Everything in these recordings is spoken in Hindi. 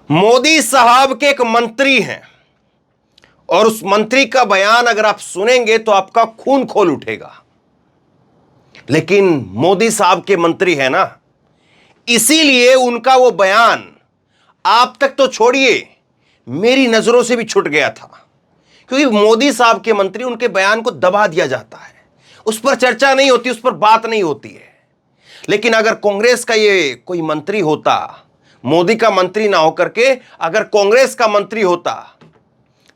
मोदी साहब के एक मंत्री हैं और उस मंत्री का बयान अगर आप सुनेंगे तो आपका खून खोल उठेगा। लेकिन मोदी साहब के मंत्री हैं ना, इसीलिए उनका वो बयान आप तक तो छोड़िए, मेरी नजरों से भी छूट गया था। क्योंकि मोदी साहब के मंत्री, उनके बयान को दबा दिया जाता है, उस पर चर्चा नहीं होती, उस पर बात नहीं होती है। लेकिन अगर कांग्रेस का ये कोई मंत्री होता, मोदी का मंत्री ना होकर के अगर कांग्रेस का मंत्री होता,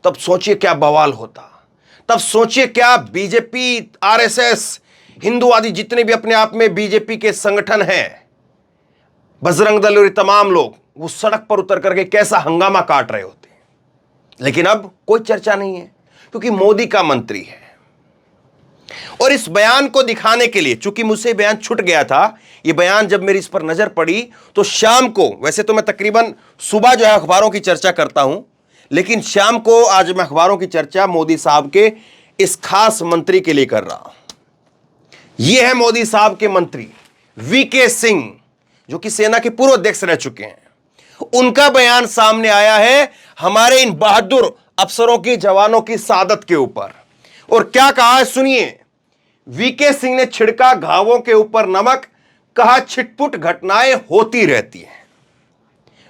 तब सोचिए क्या बवाल होता। तब सोचिए क्या बीजेपी, आरएसएस, हिंदूवादी जितने भी अपने आप में बीजेपी के संगठन हैं, बजरंग दल और तमाम लोग, वो सड़क पर उतर करके कैसा हंगामा काट रहे होते। लेकिन अब कोई चर्चा नहीं है क्योंकि मोदी का मंत्री है। और इस बयान को दिखाने के लिए, चूंकि मुझसे बयान छूट गया था, ये बयान जब मेरी इस पर नजर पड़ी तो शाम को, वैसे तो मैं तकरीबन सुबह जो है अखबारों की चर्चा करता हूं, लेकिन शाम को आज मैं अखबारों की चर्चा मोदी साहब के इस खास मंत्री के लिए कर रहा हूं। ये है मोदी साहब के मंत्री वीके सिंह, जो कि सेना के पूर्व अध्यक्ष रह चुके हैं। उनका बयान सामने आया है हमारे इन बहादुर अफसरों की, जवानों की शहादत के ऊपर। और क्या कहा है सुनिए। वीके सिंह ने छिड़का घावों के ऊपर नमक, कहा छिटपुट घटनाएं होती रहती हैं।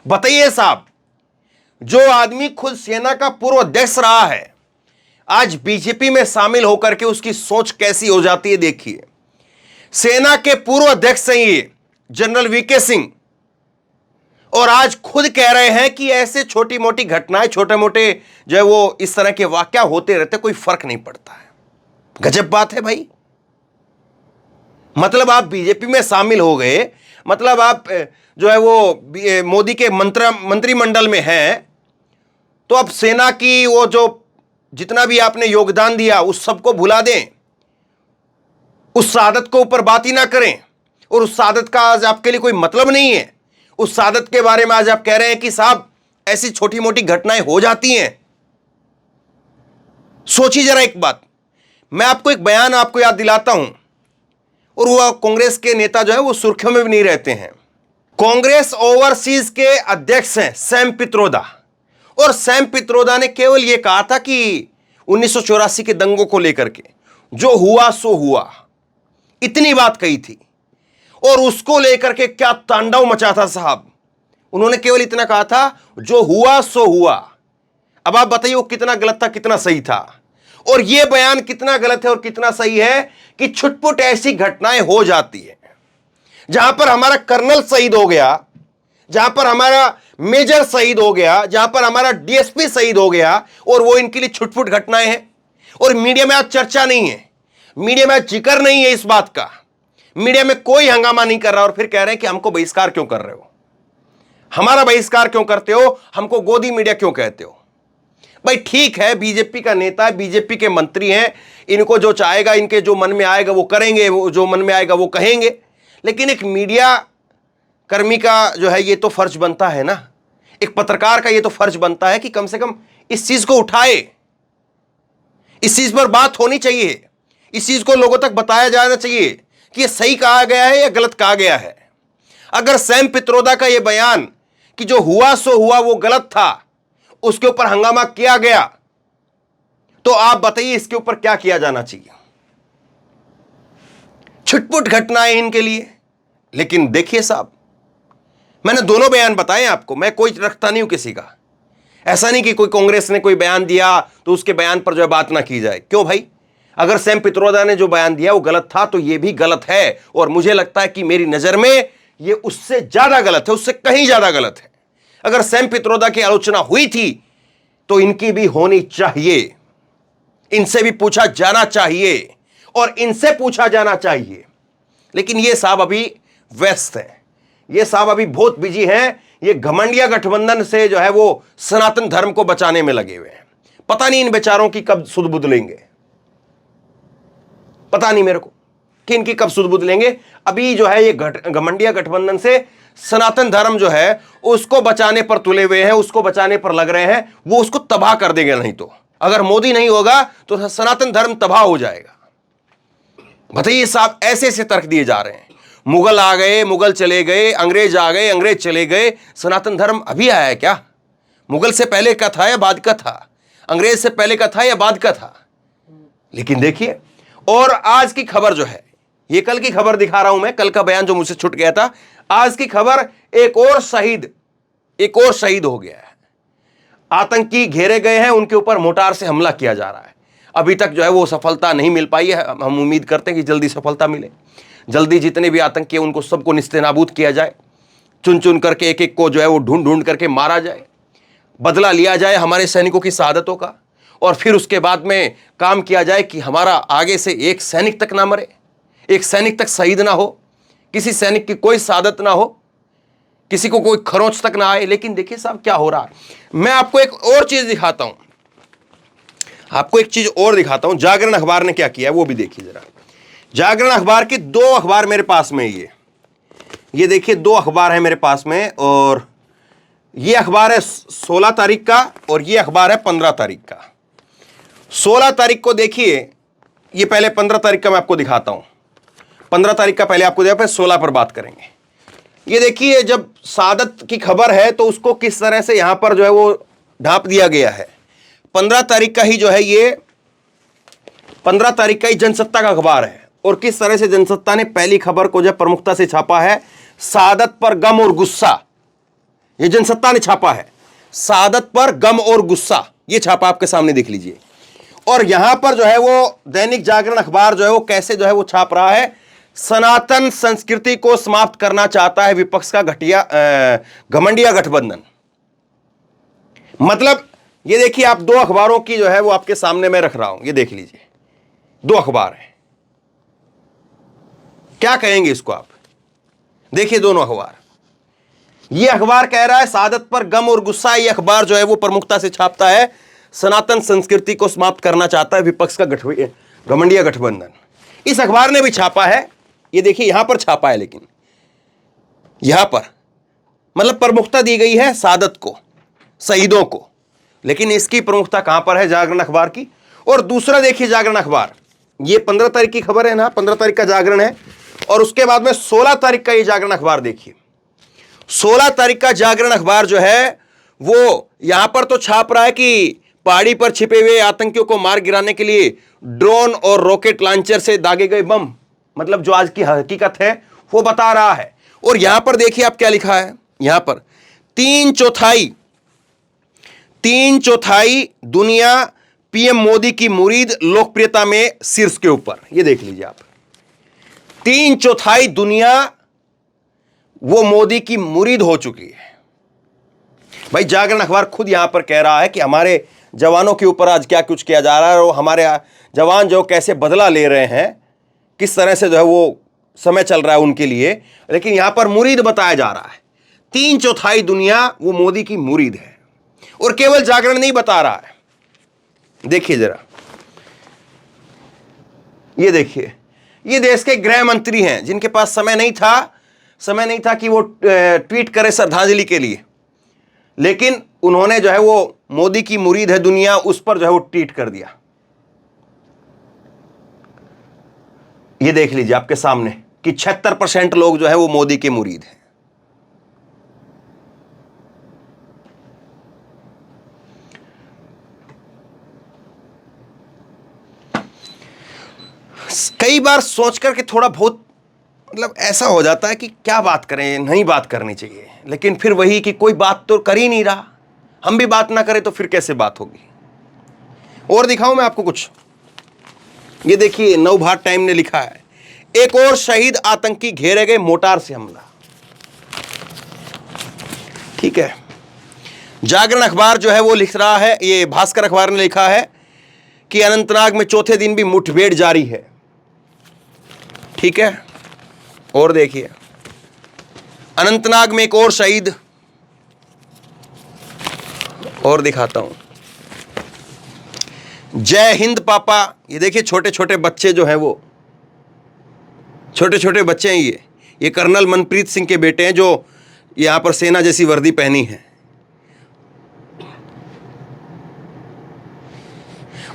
बताइए साहब, जो आदमी खुद सेना का पूर्व अध्यक्ष रहा है, आज बीजेपी में शामिल होकर के उसकी सोच कैसी हो जाती है देखिए। सेना के पूर्व अध्यक्ष हैं ये जनरल वीके सिंह, और आज खुद कह रहे हैं कि ऐसे छोटी मोटी घटनाएं, छोटे मोटे जो है वो इस तरह के वाकया होते रहते, कोई फर्क नहीं पड़ता है। गजब बात है भाई। मतलब आप बीजेपी में शामिल हो गए, मतलब आप जो है वो मोदी के मंत्रिमंडल में हैं, तो अब सेना की वो जो जितना भी आपने योगदान दिया उस सबको भुला दें, उस शहादत को ऊपर बात ही ना करें, और उस शहादत का आज आपके लिए कोई मतलब नहीं है। उस शहादत के बारे में आज आप कह रहे हैं कि साहब ऐसी छोटी मोटी घटनाएं हो जाती हैं। सोचिए जरा एक बात, मैं आपको एक बयान आपको याद दिलाता हूं, और वह कांग्रेस के नेता जो है वो सुर्खियों में भी नहीं रहते हैं। कांग्रेस ओवरसीज के अध्यक्ष हैं सैम पित्रोदा, और सैम पित्रोदा ने केवल यह कहा था कि 1984 के दंगों को लेकर के जो हुआ सो हुआ, इतनी बात कही थी। और उसको लेकर के क्या तांडव मचा था साहब। उन्होंने केवल इतना कहा था जो हुआ सो हुआ। अब आप बताइए वो कितना गलत था, कितना सही था। और यह बयान कितना गलत है और कितना सही है कि छुटपुट ऐसी घटनाएं हो जाती है। जहां पर हमारा कर्नल शहीद हो गया, जहां पर हमारा मेजर शहीद हो गया, जहां पर हमारा डीएसपी शहीद हो गया, और वो इनके लिए छुटपुट घटनाएं हैं। और मीडिया में आज चर्चा नहीं है, मीडिया में आज जिक्र नहीं है इस बात का, मीडिया में कोई हंगामा नहीं कर रहा, और फिर कह रहे हैं कि हमको बहिष्कार क्यों कर रहे हो, हमारा बहिष्कार क्यों करते हो, हमको गोदी मीडिया क्यों कहते हो। भाई ठीक है, बीजेपी का नेता है, बीजेपी के मंत्री हैं, इनको जो चाहेगा, इनके जो मन में आएगा वो करेंगे, वो जो मन में आएगा वो कहेंगे। लेकिन एक मीडिया कर्मी का जो है ये तो फर्ज बनता है ना, एक पत्रकार का ये तो फर्ज बनता है कि कम से कम इस चीज को उठाए, इस चीज पर बात होनी चाहिए, इस चीज को लोगों तक बताया जाना चाहिए कि ये सही कहा गया है या गलत कहा गया है। अगर सैम पित्रोदा का ये बयान कि जो हुआ सो हुआ वो गलत था, उसके ऊपर हंगामा किया गया, तो आप बताइए इसके ऊपर क्या किया जाना चाहिए। छुटपुट घटनाएं इनके लिए। लेकिन देखिए साहब, मैंने दोनों बयान बताए आपको, मैं कोई रखता नहीं हूं किसी का। ऐसा नहीं कि कोई कांग्रेस ने कोई बयान दिया तो उसके बयान पर जो है बात ना की जाए। क्यों भाई, अगर सैम पित्रोदा ने जो बयान दिया वो गलत था तो ये भी गलत है, और मुझे लगता है कि मेरी नजर में ये उससे ज्यादा गलत है, उससे कहीं ज्यादा गलत है। अगर सैम पित्रोदा की आलोचना हुई थी तो इनकी भी होनी चाहिए, इनसे भी पूछा जाना चाहिए, और इनसे पूछा जाना चाहिए। लेकिन ये साहब अभी व्यस्त हैं, ये साहब अभी बहुत बिजी हैं, ये घमंडिया गठबंधन से जो है वो सनातन धर्म को बचाने में लगे हुए हैं। पता नहीं इन बेचारों की कब सुध बुध लेंगे, पता नहीं मेरे को कि इनकी कब सुध बुध लेंगे। अभी जो है ये घमंडिया गठबंधन से सनातन धर्म जो है उसको बचाने पर तुले हुए हैं, उसको बचाने पर लग रहे हैं, वो उसको तबाह कर देंगे। नहीं तो अगर मोदी नहीं होगा तो सनातन धर्म तबाह हो जाएगा। बताइए साहब, ऐसे ऐसे तर्क दिए जा रहे हैं। मुगल आ गए, मुगल चले गए, अंग्रेज आ गए, अंग्रेज चले गए, सनातन धर्म अभी आया है क्या? मुगल से पहले का था या बाद का था, अंग्रेज से पहले का था या बाद का था। लेकिन देखिए, और आज की खबर जो है, ये कल की खबर दिखा रहा हूं मैं, कल का बयान जो मुझसे छूट गया था, आज की खबर एक और शहीद हो गया है। आतंकी घेरे गए हैं, उनके ऊपर मोटार से हमला किया जा रहा है। अभी तक जो है वो सफलता नहीं मिल पाई है। हम उम्मीद करते हैं कि जल्दी सफलता मिले, जल्दी जितने भी आतंकी हैं उनको सबको निस्तेनाबूद किया जाए, चुन चुन करके एक एक को जो है वो ढूंढ ढूंढ करके मारा जाए, बदला लिया जाए हमारे सैनिकों की शहादतों का, और फिर उसके बाद में काम किया जाए कि हमारा आगे से एक सैनिक तक ना मरे, एक सैनिक तक शहीद ना हो, किसी सैनिक की कोई शहादत ना हो, किसी को कोई खरोंच तक ना आए। लेकिन देखिए साहब क्या हो रहा है, मैं आपको एक और चीज दिखाता हूं, जागरण अखबार ने क्या किया है वो भी देखिए जरा। जागरण अखबार के दो अखबार मेरे पास में, ये देखिए दो अखबार है मेरे पास में, और ये अखबार है 16 तारीख का और ये अखबार है 15 तारीख का। 16 तारीख को देखिए, ये पहले 15 तारीख का मैं आपको दिखाता हूं, 15 तारीख का पहले आपको दिया, फिर 16 पर बात करेंगे। ये देखिए, जब शहादत की खबर है तो उसको किस तरह से यहां पर जो है वो ढांप दिया गया है। 15 तारीख का ही जो है ये 15 तारीख का ही जनसत्ता का अखबार है, और किस तरह से जनसत्ता ने पहली खबर को जो प्रमुखता से छापा है, शहादत पर गम और गुस्सा। ये जनसत्ता ने छापा है, शहादत पर गम और गुस्सा, ये छापा आपके सामने देख लीजिए। और यहां पर जो है वो दैनिक जागरण अखबार जो है वो कैसे जो है वो छाप रहा है, सनातन संस्कृति को समाप्त करना चाहता है विपक्ष का घमंडिया गठबंधन। मतलब ये देखिए, आप दो अखबारों की जो है वो आपके सामने मैं रख रहा हूं, ये देख लीजिए, दो अखबार हैं, क्या कहेंगे इसको आप? देखिए दोनों अखबार, ये अखबार कह रहा है शहादत पर गम और गुस्सा, ये अखबार जो है वो प्रमुखता से छापता है सनातन संस्कृति को समाप्त करना चाहता है विपक्ष का घमंडिया गठबंधन। इस अखबार ने भी छापा है, ये देखिए यहां पर छापा है, लेकिन यहां पर मतलब प्रमुखता दी गई है शहादत को, शहीदों को, लेकिन इसकी प्रमुखता कहां पर है, जागरण अखबार की। और दूसरा देखिए जागरण अखबार, ये 15 तारीख की खबर है ना, 15 तारीख का जागरण है, और उसके बाद में 16 तारीख का ये जागरण अखबार देखिए। 16 तारीख का जागरण अखबार जो है वो यहां पर तो छाप रहा है कि पहाड़ी पर छिपे हुए आतंकियों को मार गिराने के लिए ड्रोन और रॉकेट लॉन्चर से दागे गए बम, मतलब जो आज की हकीकत है वो बता रहा है। और यहां पर देखिए आप क्या लिखा है, यहां पर 3/4 दुनिया पीएम मोदी की मुरीद, लोकप्रियता में शीर्ष के ऊपर। ये देख लीजिए आप, 3/4 दुनिया वो मोदी की मुरीद हो चुकी है। भाई जागरण अखबार खुद यहां पर कह रहा है कि हमारे जवानों के ऊपर आज क्या कुछ किया जा रहा है, और हमारे जवान जो कैसे बदला ले रहे हैं, किस तरह से जो है वो समय चल रहा है उनके लिए, लेकिन यहां पर मुरीद बताया जा रहा है। 3/4 दुनिया वो मोदी की मुरीद है, और केवल जागरण नहीं बता रहा है। देखिए जरा, ये देखिए, ये देश के गृह मंत्री हैं जिनके पास समय नहीं था कि वो ट्वीट करे श्रद्धांजलि के लिए, लेकिन उन्होंने जो है वो मोदी की मुरीद है दुनिया, उस पर जो है वो ट्वीट कर दिया। ये देख लीजिए आपके सामने कि 76% लोग जो है वो मोदी के मुरीद हैं। कई बार सोच करके थोड़ा बहुत मतलब ऐसा हो जाता है कि क्या बात करें, नहीं बात करनी चाहिए, लेकिन फिर वही कि कोई बात तो कर ही नहीं रहा, हम भी बात ना करें तो फिर कैसे बात होगी। और दिखाऊं मैं आपको कुछ, ये देखिए नवभारत टाइम ने लिखा है, एक और शहीद आतंकी घेरे गए, मोटार से हमला। ठीक है, जागरण अखबार जो है वो लिख रहा है, ये भास्कर अखबार ने लिखा है कि अनंतनाग में चौथे दिन भी मुठभेड़ जारी है। ठीक है, और देखिए अनंतनाग में एक और शहीद, और दिखाता हूं, जय हिंद पापा। ये देखिए छोटे छोटे बच्चे जो हैं वो छोटे छोटे बच्चे हैं, ये कर्नल मनप्रीत सिंह के बेटे हैं जो यहां पर सेना जैसी वर्दी पहनी है,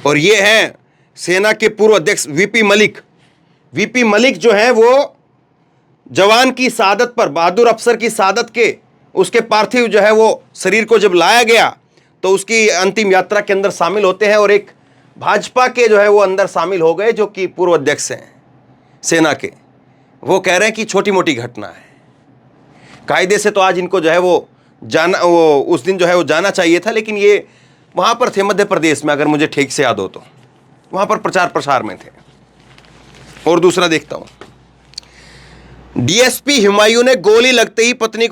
और ये हैं सेना के पूर्व अध्यक्ष वीपी मलिक जो हैं वो जवान की शहादत पर, बहादुर अफसर की शहादत के उसके पार्थिव जो है वो शरीर को जब लाया गया तो उसकी अंतिम यात्रा के अंदर शामिल होते हैं, और एक भाजपा के जो है वो अंदर शामिल हो गए, जो कि पूर्व अध्यक्ष हैं सेना के। वो कह रहे हैं कि छोटी मोटी घटना है, कायदे से तो आज इनको जो है वो जाना, वो उस दिन जो है वो जाना चाहिए था, लेकिन ये वहाँ पर थे मध्य प्रदेश में, अगर मुझे ठीक से याद हो तो वहाँ पर प्रचार प्रसार में थे। और दूसरा देखता हूँ, डीएसपी हुमायूं ने गोली लगते ही पत्नी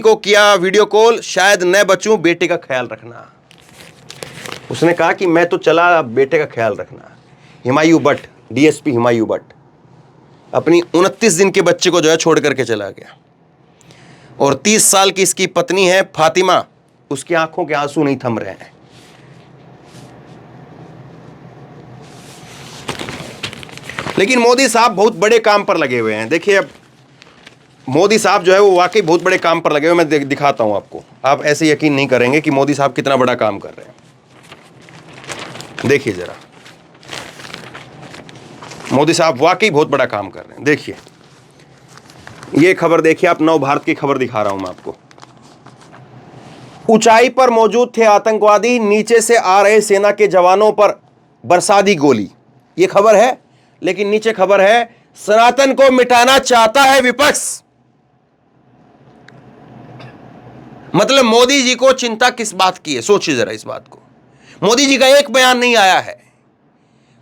को किया वीडियो कॉल, शायद न बचूं, बेटे का ख्याल रखना। उसने कहा कि मैं तो चला, बेटे का ख्याल रखना। हुमायूं भट्ट, डीएसपी हुमायूं भट्ट अपनी 29 दिन के बच्चे को जो है छोड़ करके चला गया। और 30 साल की इसकी पत्नी है फातिमा, उसकी आंखों के आंसू नहीं थम रहे हैं। लेकिन मोदी साहब बहुत बड़े काम पर लगे हुए हैं। देखिए अब मोदी साहब जो है वो वाकई बहुत बड़े काम पर लगे हुए। मैं दिखाता हूं आपको, आप ऐसे यकीन नहीं करेंगे कि मोदी साहब कितना बड़ा काम कर रहे हैं। देखिए जरा, मोदी साहब वाकई बहुत बड़ा काम कर रहे हैं। देखिए ये खबर देखिए आप, नव भारत की खबर दिखा रहा हूं मैं आपको। ऊंचाई पर मौजूद थे आतंकवादी, नीचे से आ रहे सेना के जवानों पर बरसा दी गोली। ये खबर है, लेकिन नीचे खबर है, सनातन को मिटाना चाहता है विपक्ष। मतलब मोदी जी को चिंता किस बात की है, सोचिए जरा इस बात को। मोदी जी का एक बयान नहीं आया है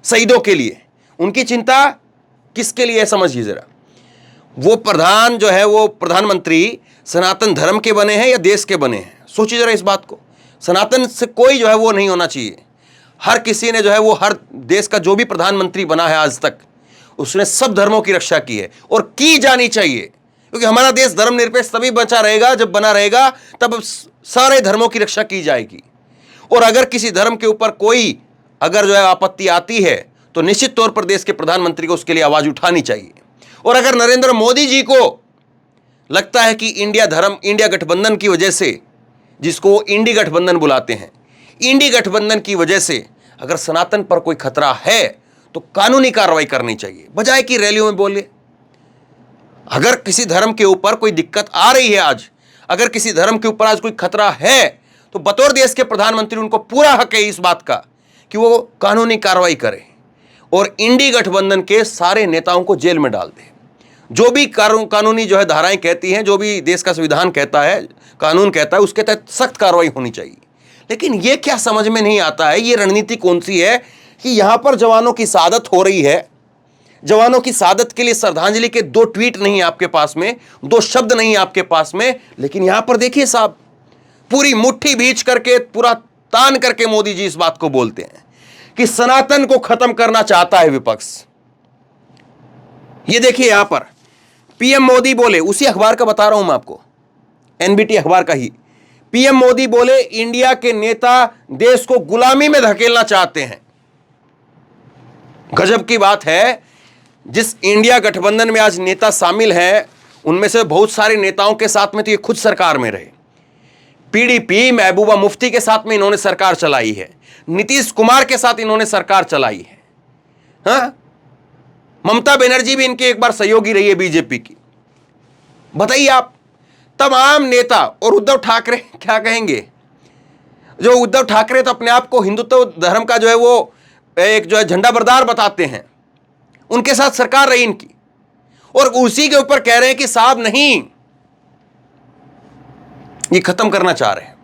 शहीदों के लिए, उनकी चिंता किसके लिए है समझिए जरा। वो प्रधान जो है वो प्रधानमंत्री सनातन धर्म के बने हैं या देश के बने हैं, सोचिए जरा इस बात को। सनातन से कोई जो है वो नहीं होना चाहिए। हर किसी ने जो है वो, हर देश का जो भी प्रधानमंत्री बना है आज तक, उसने सब धर्मों की रक्षा की है और की जानी चाहिए, क्योंकि हमारा देश धर्मनिरपेक्ष तभी बचा रहेगा जब बना रहेगा, तब सारे धर्मों की रक्षा की जाएगी। और अगर किसी धर्म के ऊपर कोई अगर जो है आपत्ति आती है तो निश्चित तौर पर देश के प्रधानमंत्री को उसके लिए आवाज उठानी चाहिए। और अगर नरेंद्र मोदी जी को लगता है कि इंडिया गठबंधन की वजह से, जिसको वो इंडी गठबंधन बुलाते हैं, इंडी गठबंधन की वजह से अगर सनातन पर कोई खतरा है तो कानूनी कार्रवाई करनी चाहिए, बजाय कि रैलियों में बोले। अगर किसी धर्म के ऊपर कोई दिक्कत आ रही है आज, अगर किसी धर्म के ऊपर आज कोई खतरा है, तो बतौर देश के प्रधानमंत्री उनको पूरा हक है इस बात का कि वो कानूनी कार्रवाई करें और इंडी गठबंधन के सारे नेताओं को जेल में डाल दे। जो भी कानूनी जो है धाराएं कहती हैं, जो भी देश का संविधान कहता है, कानून कहता है, उसके तहत सख्त कार्रवाई होनी चाहिए। लेकिन ये क्या समझ में नहीं आता है, ये रणनीति कौन सी है कि यहां पर जवानों की शहादत हो रही है, जवानों की शहादत के लिए श्रद्धांजलि के 2 ट्वीट नहीं आपके पास में, 2 शब्द नहीं आपके पास में, लेकिन यहां पर देखिए साहब, पूरी मुट्ठी भींच करके, पूरा तान करके मोदी जी इस बात को बोलते हैं कि सनातन को खत्म करना चाहता है विपक्ष। ये देखिए यहां पर पीएम मोदी बोले, उसी अखबार का बता रहा हूं मैं आपको, एनबीटी अखबार का ही। पीएम मोदी बोले, इंडिया के नेता देश को गुलामी में धकेलना चाहते हैं। गजब की बात है, जिस इंडिया गठबंधन में आज नेता शामिल हैं, उनमें से बहुत सारे नेताओं के साथ में तो ये खुद सरकार में रहे। पीडीपी महबूबा मुफ्ती के साथ में इन्होंने सरकार चलाई है, नीतीश कुमार के साथ इन्होंने सरकार चलाई है। हाँ, ममता बनर्जी भी इनके एक बार सहयोगी रही है बीजेपी की। बताइए आप, तमाम नेता। और उद्धव ठाकरे क्या कहेंगे, जो उद्धव ठाकरे तो अपने आप को हिंदुत्व धर्म का जो है वो एक जो है झंडा बरदार बताते हैं, उनके साथ सरकार रही इनकी, और उसी के ऊपर कह रहे हैं कि साहब नहीं, ये खत्म करना चाह रहे हैं,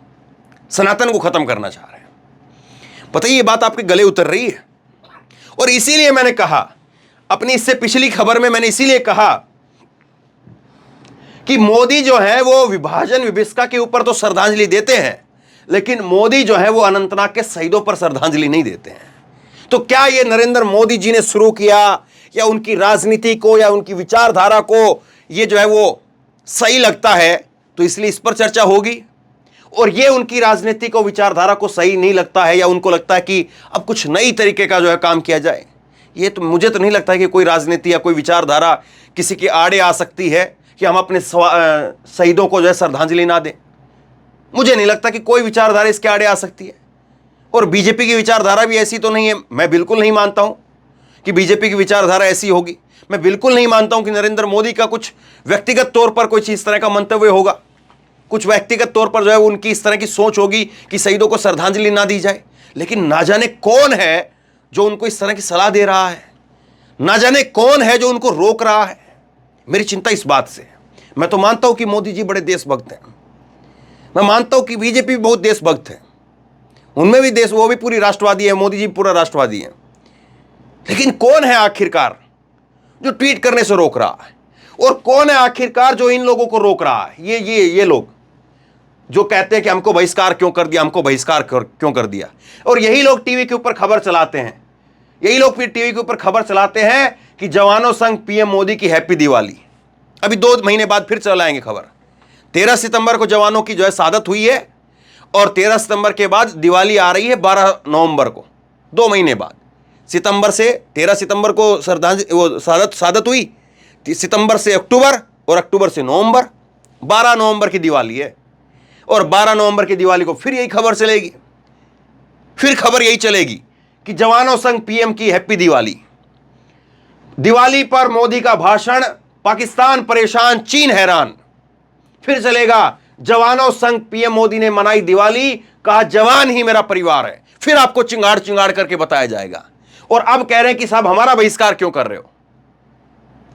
सनातन को खत्म करना चाह रहे हैं। बताइए ये बात आपके गले उतर रही है। और इसीलिए मैंने कहा, अपनी इससे पिछली खबर में मैंने इसीलिए कहा कि मोदी जो है वो विभाजन विभिषका के ऊपर तो श्रद्धांजलि देते हैं, लेकिन मोदी जो है वो अनंतनाग के शहीदों पर श्रद्धांजलि नहीं देते हैं। तो क्या ये नरेंद्र मोदी जी ने शुरू किया, या उनकी राजनीति को या उनकी विचारधारा को ये जो है वो सही लगता है, तो इसलिए इस पर चर्चा होगी। और ये उनकी राजनीति को, विचारधारा को सही नहीं लगता है, या उनको लगता है कि अब कुछ नई तरीके का जो है काम किया जाए, ये तो मुझे तो नहीं लगता है कि कोई राजनीति या कोई विचारधारा किसी के आड़े आ सकती है कि हम अपने शहीदों को जो है श्रद्धांजलि ना दें। मुझे नहीं लगता कि कोई विचारधारा इसके आड़े आ सकती है। और बीजेपी की विचारधारा भी ऐसी तो नहीं है, मैं बिल्कुल नहीं मानता हूं कि बीजेपी की विचारधारा ऐसी होगी। मैं बिल्कुल नहीं मानता हूं कि नरेंद्र मोदी का कुछ व्यक्तिगत तौर पर कोई इस तरह का मंतव्य होगा। कुछ व्यक्तिगत तौर पर जो है उनकी इस तरह की सोच होगी कि शहीदों को श्रद्धांजलि ना दी जाए, लेकिन ना जाने कौन है जो उनको इस तरह की सलाह दे रहा है, ना जाने कौन है जो उनको रोक रहा है। मेरी चिंता इस बात से है। मैं तो मानता हूं कि मोदी जी बड़े देशभक्त हैं, मैं मानता हूं कि बीजेपी भी बहुत देशभक्त है, उनमें भी वो भी पूरी राष्ट्रवादी है, मोदी जी पूरा राष्ट्रवादी है, लेकिन कौन है आखिरकार जो ट्वीट करने से रोक रहा है, और कौन है आखिरकार जो इन लोगों को रोक रहा है? ये लोग जो कहते हैं कि हमको बहिष्कार क्यों कर दिया, हमको बहिष्कार क्यों कर दिया। और यही लोग टीवी के ऊपर खबर चलाते हैं, यही लोग फिर टीवी के ऊपर खबर चलाते हैं कि जवानों संग पीएम मोदी की हैप्पी दिवाली। अभी 2 महीने बाद फिर चलाएंगे खबर। 13 सितंबर को जवानों की जो है शहादत हुई है, और 13 सितंबर के बाद दिवाली आ रही है 12 नवंबर को, 2 महीने बाद। सितंबर से 13 सितंबर को श्रद्धांजलि वो शहादत हुई, सितंबर से अक्टूबर, और अक्टूबर से नवंबर, 12 नवंबर की दिवाली है। और 12 नवंबर की दिवाली को फिर यही खबर चलेगी, फिर खबर यही चलेगी कि जवानों संग पीएम की हैप्पी दिवाली। दिवाली पर मोदी का भाषण, पाकिस्तान परेशान, चीन हैरान। फिर चलेगा जवानों संग पीएम मोदी ने मनाई दिवाली, कहा जवान ही मेरा परिवार है। फिर आपको चिंगाड़ चिंगाड़ करके बताया जाएगा। और अब कह रहे हैं कि साहब हमारा बहिष्कार क्यों कर रहे हो।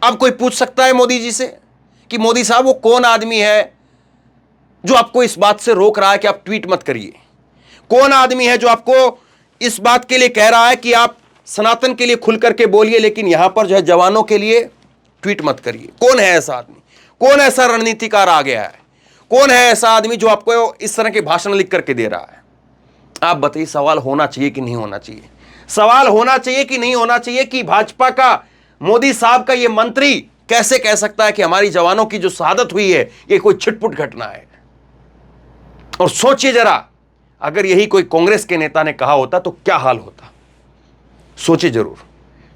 अब कोई पूछ सकता है मोदी जी से कि मोदी साहब वो कौन आदमी है जो आपको इस बात से रोक रहा है कि आप ट्वीट मत करिए? कौन आदमी है जो आपको इस बात के लिए कह रहा है कि आप सनातन के लिए खुल करके बोलिए, लेकिन यहां पर जो है जवानों के लिए ट्वीट मत करिए? कौन है ऐसा आदमी? कौन ऐसा रणनीतिकार आ गया है? कौन है ऐसा आदमी जो आपको इस तरह के भाषण लिख करके दे रहा है? आप बताइए, सवाल होना चाहिए कि नहीं होना चाहिए? सवाल होना चाहिए कि नहीं होना चाहिए कि भाजपा का, मोदी साहब का ये मंत्री कैसे कह सकता है कि हमारी जवानों की जो शहादत हुई है ये कोई छिटपुट घटना है? और सोचिए जरा, अगर यही कोई कांग्रेस के नेता ने कहा होता तो क्या हाल होता? सोचिए जरूर।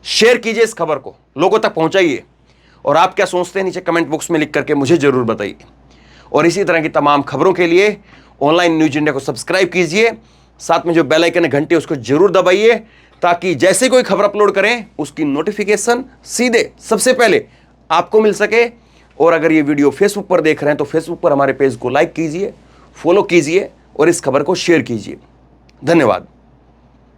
शेयर कीजिए इस खबर को, लोगों तक पहुंचाइए, और आप क्या सोचते हैं नीचे कमेंट बॉक्स में लिख करके मुझे जरूर बताइए। और इसी तरह की तमाम खबरों के लिए ऑनलाइन न्यूज इंडिया को सब्सक्राइब कीजिए, साथ में जो बेल आइकन है घंटे उसको जरूर दबाइए, ताकि जैसे कोई खबर अपलोड करें उसकी नोटिफिकेशन सीधे सबसे पहले आपको मिल सके। और अगर ये वीडियो फेसबुक पर देख रहे हैं तो फेसबुक पर हमारे पेज को लाइक कीजिए, फॉलो कीजिए और इस खबर को शेयर कीजिए। धन्यवाद।